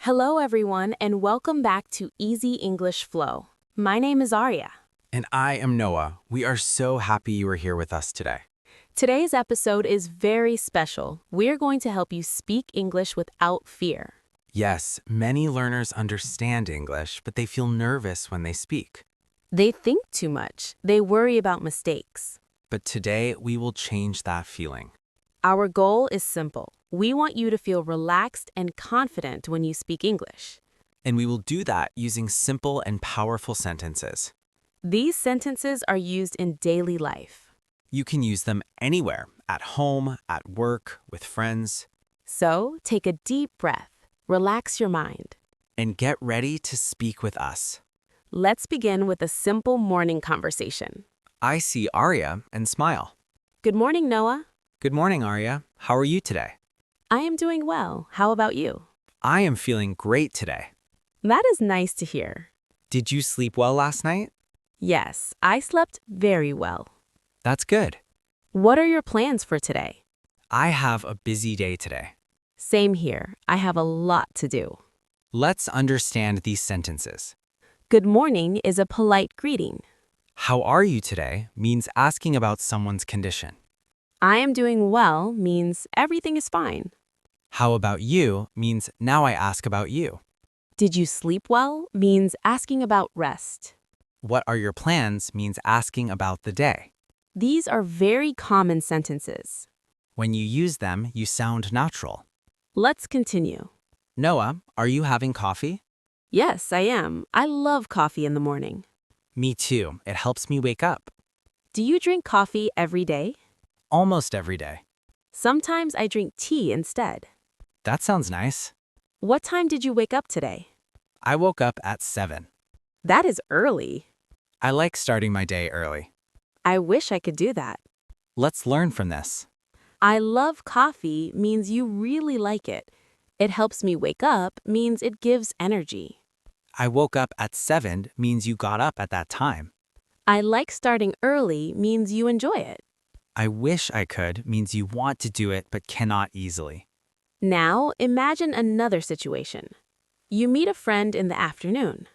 Hello, everyone, and welcome back to Easy English Flow. My name is Arya. And I am Noah. We are so happy you are here with us today. Today's episode is very special. We're going to help you speak English without fear. Yes, many learners understand English, but they feel nervous when they speak. They think too much. They worry about mistakes. But today, we will change that feeling. Our goal is simple. We want you to feel relaxed and confident when you speak English. And we will do that using simple and powerful sentences. These sentences are used in daily life. You can use them anywhere, at home, at work, with friends, So, take a deep breath. Relax your mind. and get ready to speak with us. Let's begin with a simple morning conversation. I see Arya and smile. Good morning, Noah. Good morning, Arya. How are you today? I am doing well. How about you? I am feeling great today. That is nice to hear. Did you sleep well last night? Yes, I slept very well. That's good. What are your plans for today? I have a busy day today. Same here. I have a lot to do. Let's understand these sentences. Good morning is a polite greeting. How are you today means asking about someone's condition. I am doing well means everything is fine. How about you means now I ask about you. Did you sleep well means asking about rest. What are your plans means asking about the day. These are very common sentences. When you use them, you sound natural. Let's continue. Noah, are you having coffee? Yes, I am. I love coffee in the morning. Me too. It helps me wake up. Do you drink coffee every day? Almost every day. Sometimes I drink tea instead. That sounds nice. What time did you wake up today? I woke up at 7. That is early. I like starting my day early. I wish I could do that. Let's learn from this. I love coffee means you really like it. It helps me wake up means it gives energy. I woke up at 7 means you got up at that time. I like starting early means you enjoy it. I wish I could means you want to do it but cannot easily. Now, imagine another situation. You meet a friend in the afternoon.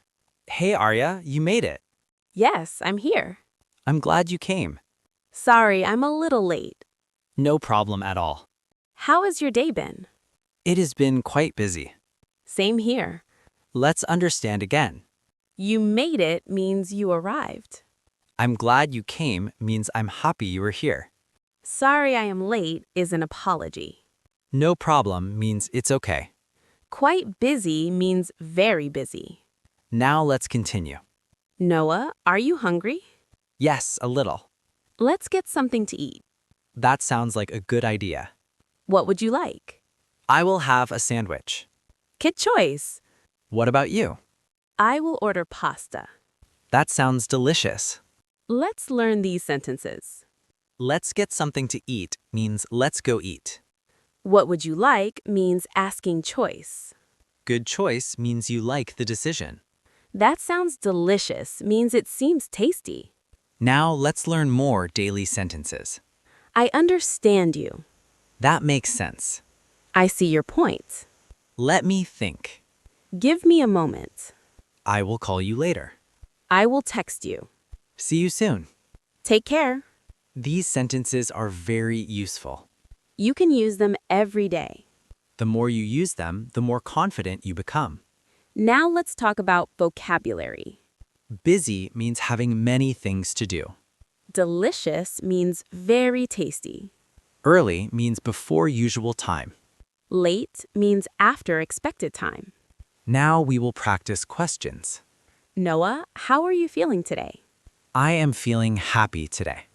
Hey Arya, you made it. Yes, I'm here. I'm glad you came. Sorry, I'm a little late. No problem at all. How has your day been? It has been quite busy. Same here. Let's understand again. You made it means you arrived. I'm glad you came means I'm happy you were here. Sorry I am late is an apology. No problem means it's okay. Quite busy means very busy. Now let's continue. Noah, are you hungry? Yes, a little. Let's get something to eat. That sounds like a good idea. What would you like? I will have a sandwich. Good choice. What about you? I will order pasta. That sounds delicious. Let's learn these sentences. Let's get something to eat means let's go eat. What would you like means asking choice. Good choice means you like the decision. That sounds delicious means it seems tasty. Now let's learn more daily sentences. I understand you. That makes sense. I see your point. Let me think. Give me a moment. I will call you later. I will text you. See you soon. Take care. These sentences are very useful. You can use them every day. The more you use them, the more confident you become. Now let's talk about vocabulary. Busy means having many things to do. Delicious means very tasty. Early means before usual time. Late means after expected time. Now we will practice questions. Noah, how are you feeling today? I am feeling happy today.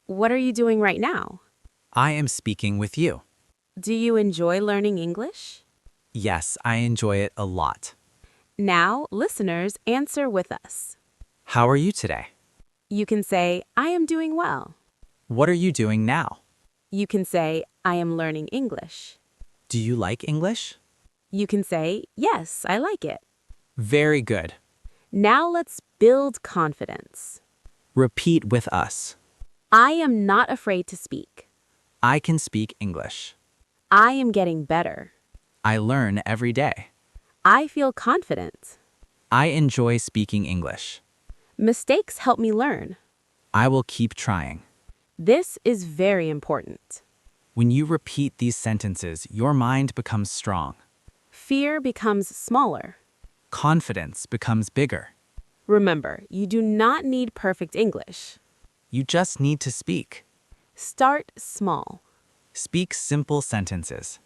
What are you doing right now? I am speaking with you. Do you enjoy learning English? Yes, I enjoy it a lot. Now, listeners, answer with us. How are you today? You can say, I am doing well. What are you doing now? You can say, I am learning English. Do you like English? You can say, yes, I like it. Very good. Now let's build confidence. Repeat with us. I am not afraid to speak. I can speak English. I am getting better. I learn every day. I feel confident. I enjoy speaking English. Mistakes help me learn. I will keep trying. This is very important. When you repeat these sentences, your mind becomes strong. Fear becomes smaller. Confidence becomes bigger. Remember, you do not need perfect English. You just need to speak. Start small. Speak simple sentences.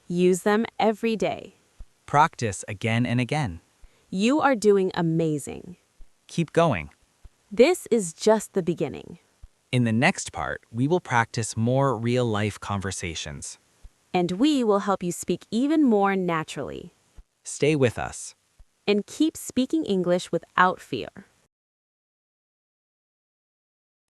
Use them every day. Practice again and again. You are doing amazing. Keep going. This is just the beginning. In the next part, we will practice more real-life conversations. And we will help you speak even more naturally. Stay with us. And keep speaking English without fear.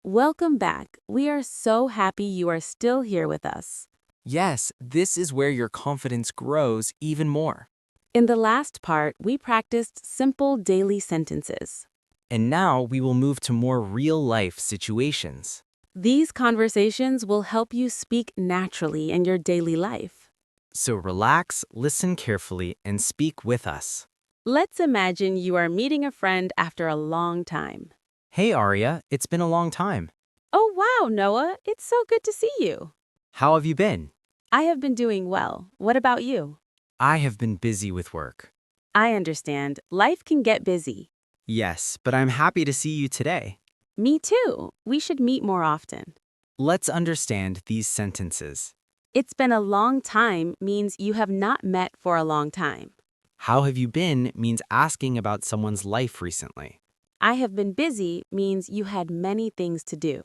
Welcome back. We are so happy you are still here with us. Yes, this is where your confidence grows even more. In the last part, we practiced simple daily sentences. And now we will move to more real-life situations. These conversations will help you speak naturally in your daily life. So relax, listen carefully, and speak with us. Let's imagine you are meeting a friend after a long time. Hey Arya, it's been a long time. Oh wow, Noah, it's so good to see you. How have you been? I have been doing well. What about you? I have been busy with work. I understand. Life can get busy. Yes, but I'm happy to see you today. Me too. We should meet more often. Let's understand these sentences. It's been a long time means you have not met for a long time. How have you been means asking about someone's life recently. I have been busy means you had many things to do.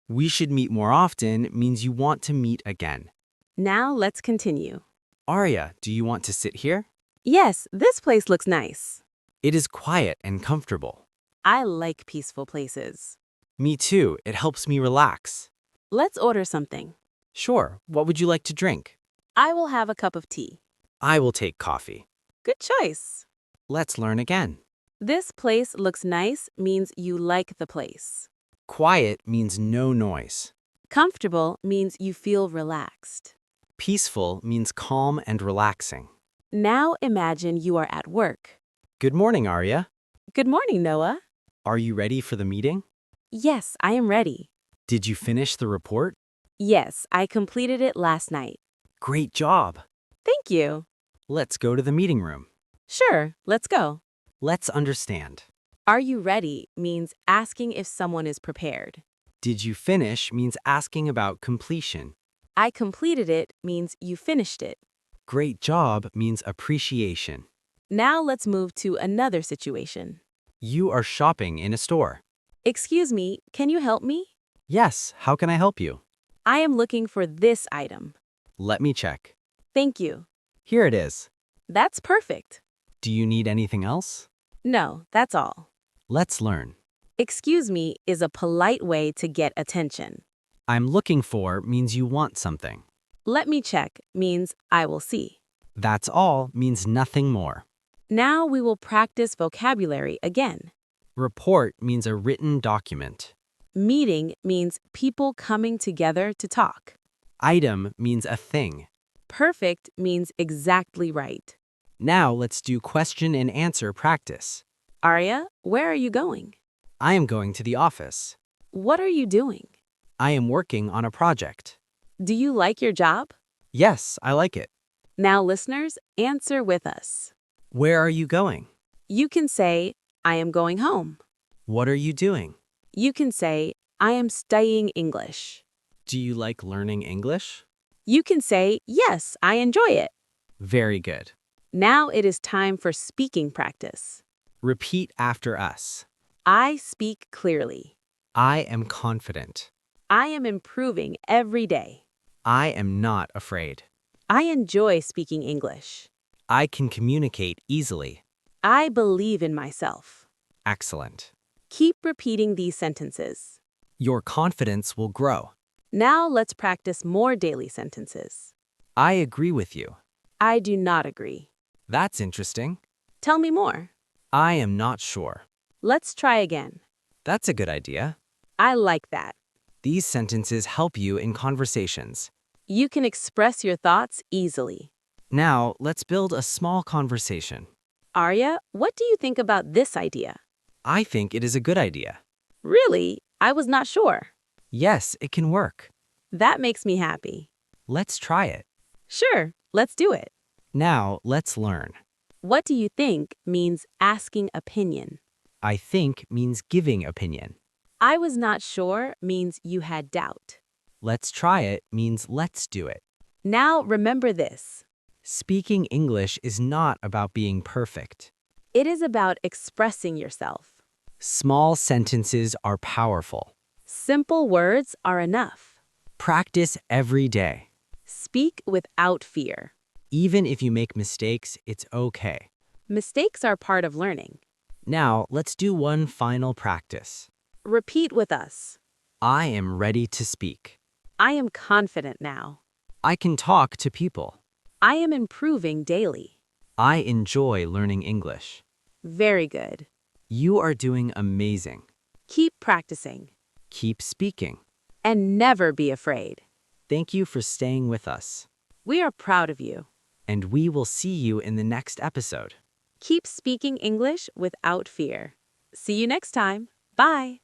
We should meet more often means you want to meet again. Now let's continue. Arya, do you want to sit here? Yes, this place looks nice. It is quiet and comfortable. I like peaceful places. Me too, it helps me relax. Let's order something. Sure, what would you like to drink? I will have a cup of tea. I will take coffee. Good choice. Let's learn again. This place looks nice means you like the place. Quiet means no noise. Comfortable means you feel relaxed. Peaceful means calm and relaxing. Now imagine you are at work. Good morning, Arya. Good morning, Noah. Are you ready for the meeting? Yes, I am ready. Did you finish the report? Yes, I completed it last night. Great job. Thank you. Let's go to the meeting room. Sure, let's go. Let's understand. Are you ready means asking if someone is prepared. Did you finish means asking about completion. I completed it means you finished it. Great job means appreciation. Now let's move to another situation. You are shopping in a store. Excuse me, can you help me? Yes, how can I help you? I am looking for this item. Let me check. Thank you. Here it is. That's perfect. Do you need anything else? No, that's all. Let's learn. Excuse me is a polite way to get attention. I'm looking for means you want something. Let me check means I will see. That's all means nothing more. Now we will practice vocabulary again. Report means a written document. Meeting means people coming together to talk. Item means a thing. Perfect means exactly right. Now let's do question and answer practice. Arya, where are you going? I am going to the office. What are you doing? I am working on a project. Do you like your job? Yes, I like it. Now, listeners, answer with us. Where are you going? You can say, I am going home. What are you doing? You can say, I am studying English. Do you like learning English? You can say, yes, I enjoy it. Very good. Now it is time for speaking practice. Repeat after us. I speak clearly. I am confident. I am improving every day. I am not afraid. I enjoy speaking English. I can communicate easily. I believe in myself. Excellent. Keep repeating these sentences. Your confidence will grow. Now let's practice more daily sentences. I agree with you. I do not agree. That's interesting. Tell me more. I am not sure. Let's try again. That's a good idea. I like that. These sentences help you in conversations. You can express your thoughts easily. Now, let's build a small conversation. Arya, what do you think about this idea? I think it is a good idea. Really? I was not sure. Yes, it can work. That makes me happy. Let's try it. Sure, let's do it. Now, let's learn. What do you think means asking opinion? I think means giving opinion. I was not sure means you had doubt. Let's try it means let's do it. Now remember this. Speaking English is not about being perfect. It is about expressing yourself. Small sentences are powerful. Simple words are enough. Practice every day. Speak without fear. Even if you make mistakes, it's okay. Mistakes are part of learning. Now, let's do one final practice. Repeat with us. I am ready to speak. I am confident now. I can talk to people. I am improving daily. I enjoy learning English. Very good. You are doing amazing. Keep practicing. Keep speaking. And never be afraid. Thank you for staying with us. We are proud of you. And we will see you in the next episode. Keep speaking English without fear. See you next time. Bye.